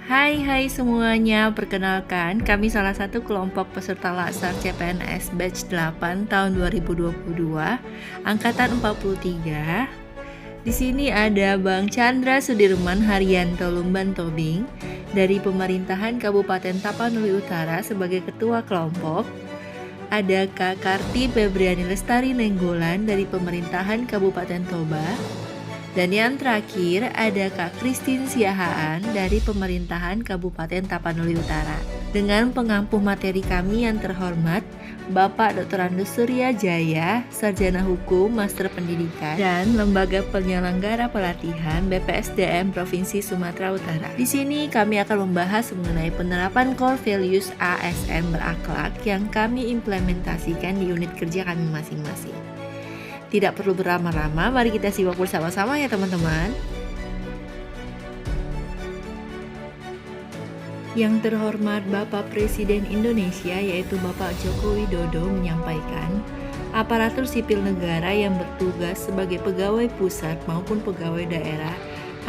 Hai semuanya, perkenalkan kami salah satu kelompok peserta Laksar CPNS Batch 8 tahun 2022, Angkatan 43. Di sini ada Bang Chandra Sudirman Haryanto Lumban Tobing dari Pemerintahan Kabupaten Tapanuli Utara sebagai Ketua Kelompok. Ada Kak Karti Febriani Lestari Nenggolan dari Pemerintahan Kabupaten Toba. Dan yang terakhir ada Kak Christine Siahaan dari Pemerintahan Kabupaten Tapanuli Utara. Dengan pengampu materi kami yang terhormat, Bapak Dr. Andus Surya Jaya, Sarjana Hukum, Master Pendidikan, dan Lembaga Penyelenggara Pelatihan BPSDM Provinsi Sumatera Utara. Di sini kami akan membahas mengenai penerapan core values ASN berakhlak yang kami implementasikan di unit kerja kami masing-masing. Tidak perlu berlama-lama, mari kita simak bersama-sama ya teman-teman. Yang terhormat Bapak Presiden Indonesia yaitu Bapak Joko Widodo menyampaikan, aparatur sipil negara yang bertugas sebagai pegawai pusat maupun pegawai daerah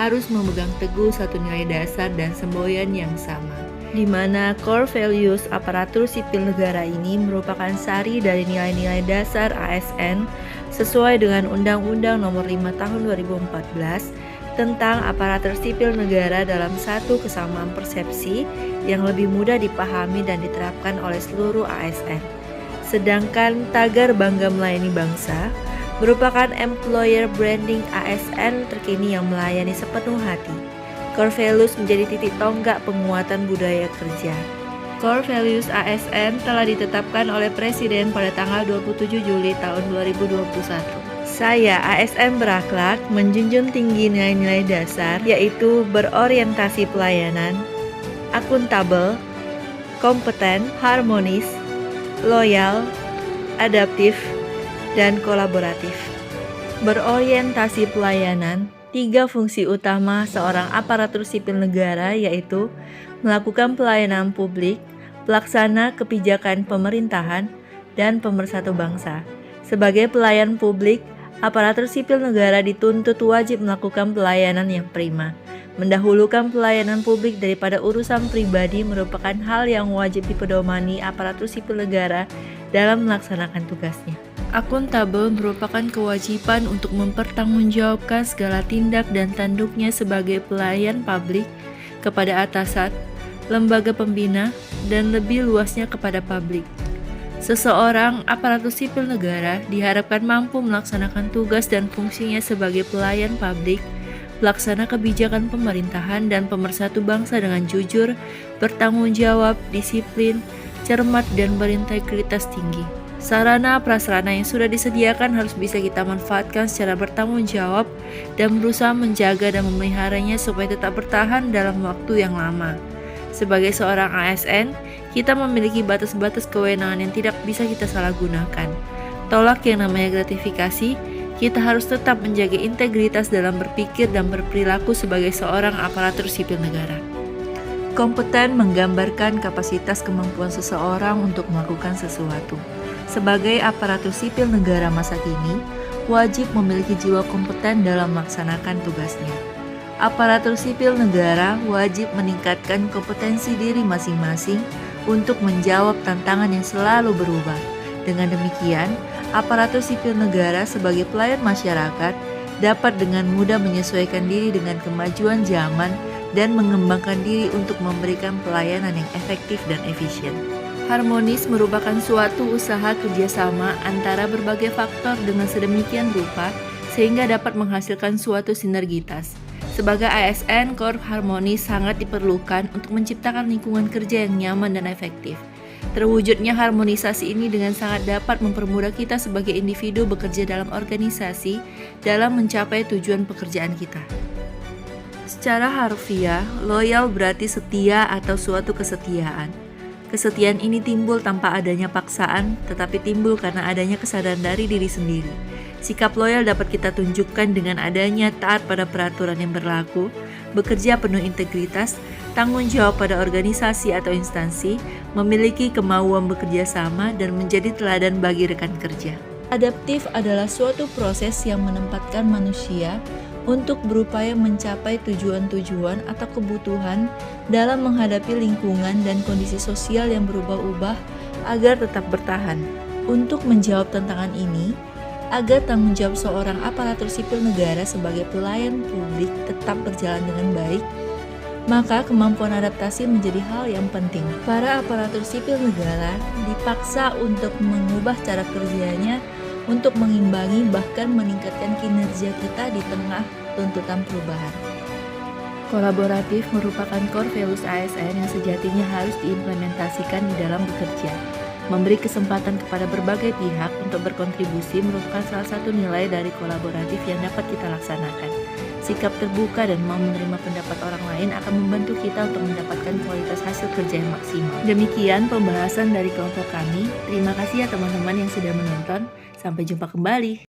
harus memegang teguh satu nilai dasar dan semboyan yang sama, di mana core values aparatur sipil negara ini merupakan sari dari nilai-nilai dasar ASN sesuai dengan Undang-Undang Nomor 5 Tahun 2014 tentang aparatur sipil negara dalam satu kesamaan persepsi yang lebih mudah dipahami dan diterapkan oleh seluruh ASN. Sedangkan tagar Bangga Melayani Bangsa merupakan employer branding ASN terkini yang melayani sepenuh hati. Core values menjadi titik tonggak penguatan budaya kerja. Core values ASN telah ditetapkan oleh Presiden pada tanggal 27 Juli tahun 2021. Saya, ASN berakhlak, menjunjung tinggi nilai-nilai dasar, yaitu berorientasi pelayanan, akuntabel, kompeten, harmonis, loyal, adaptif, dan kolaboratif. Berorientasi pelayanan, 3 fungsi utama seorang aparatur sipil negara yaitu melakukan pelayanan publik, pelaksana kebijakan pemerintahan, dan pemersatu bangsa. Sebagai pelayan publik, aparatur sipil negara dituntut wajib melakukan pelayanan yang prima. Mendahulukan pelayanan publik daripada urusan pribadi merupakan hal yang wajib dipedomani aparatur sipil negara dalam melaksanakan tugasnya. Akuntabel merupakan kewajiban untuk mempertanggungjawabkan segala tindak dan tanduknya sebagai pelayan publik kepada atasan, lembaga pembina, dan lebih luasnya kepada publik. Seseorang aparatur sipil negara diharapkan mampu melaksanakan tugas dan fungsinya sebagai pelayan publik, pelaksana kebijakan pemerintahan, dan pemersatu bangsa dengan jujur, bertanggung jawab, disiplin, cermat, dan berintegritas tinggi. Sarana prasarana yang sudah disediakan harus bisa kita manfaatkan secara bertanggung jawab dan berusaha menjaga dan memeliharanya supaya tetap bertahan dalam waktu yang lama. Sebagai seorang ASN, kita memiliki batas-batas kewenangan yang tidak bisa kita salahgunakan. Tolak yang namanya gratifikasi, kita harus tetap menjaga integritas dalam berpikir dan berperilaku sebagai seorang aparatur sipil negara. Kompeten menggambarkan kapasitas kemampuan seseorang untuk melakukan sesuatu. Sebagai aparatur sipil negara masa kini, wajib memiliki jiwa kompeten dalam melaksanakan tugasnya. Aparatur sipil negara wajib meningkatkan kompetensi diri masing-masing untuk menjawab tantangan yang selalu berubah. Dengan demikian, aparatur sipil negara sebagai pelayan masyarakat dapat dengan mudah menyesuaikan diri dengan kemajuan zaman dan mengembangkan diri untuk memberikan pelayanan yang efektif dan efisien. Harmonis merupakan suatu usaha kerjasama antara berbagai faktor dengan sedemikian rupa sehingga dapat menghasilkan suatu sinergitas. Sebagai ASN, core harmonis sangat diperlukan untuk menciptakan lingkungan kerja yang nyaman dan efektif. Terwujudnya harmonisasi ini dengan sangat dapat mempermudah kita sebagai individu bekerja dalam organisasi dalam mencapai tujuan pekerjaan kita. Secara harfiah, loyal berarti setia atau suatu kesetiaan. Kesetiaan ini timbul tanpa adanya paksaan, tetapi timbul karena adanya kesadaran dari diri sendiri. Sikap loyal dapat kita tunjukkan dengan adanya taat pada peraturan yang berlaku, bekerja penuh integritas, tanggung jawab pada organisasi atau instansi, memiliki kemauan bekerja sama, dan menjadi teladan bagi rekan kerja. Adaptif adalah suatu proses yang menempatkan manusia untuk berupaya mencapai tujuan-tujuan atau kebutuhan dalam menghadapi lingkungan dan kondisi sosial yang berubah-ubah agar tetap bertahan. Untuk menjawab tantangan ini, agar tanggung jawab seorang aparatur sipil negara sebagai pelayan publik tetap berjalan dengan baik, maka kemampuan adaptasi menjadi hal yang penting. Para aparatur sipil negara dipaksa untuk mengubah cara kerjanya untuk mengimbangi bahkan meningkatkan kinerja kita di tengah tuntutan perubahan. Kolaboratif merupakan core values ASN yang sejatinya harus diimplementasikan di dalam bekerja. Memberi kesempatan kepada berbagai pihak untuk berkontribusi merupakan salah satu nilai dari kolaboratif yang dapat kita laksanakan. Sikap terbuka dan mau menerima pendapat orang lain akan membantu kita untuk mendapatkan kualitas hasil kerja yang maksimal. Demikian pembahasan dari kelompok kami. Terima kasih ya teman-teman yang sudah menonton. Sampai jumpa kembali.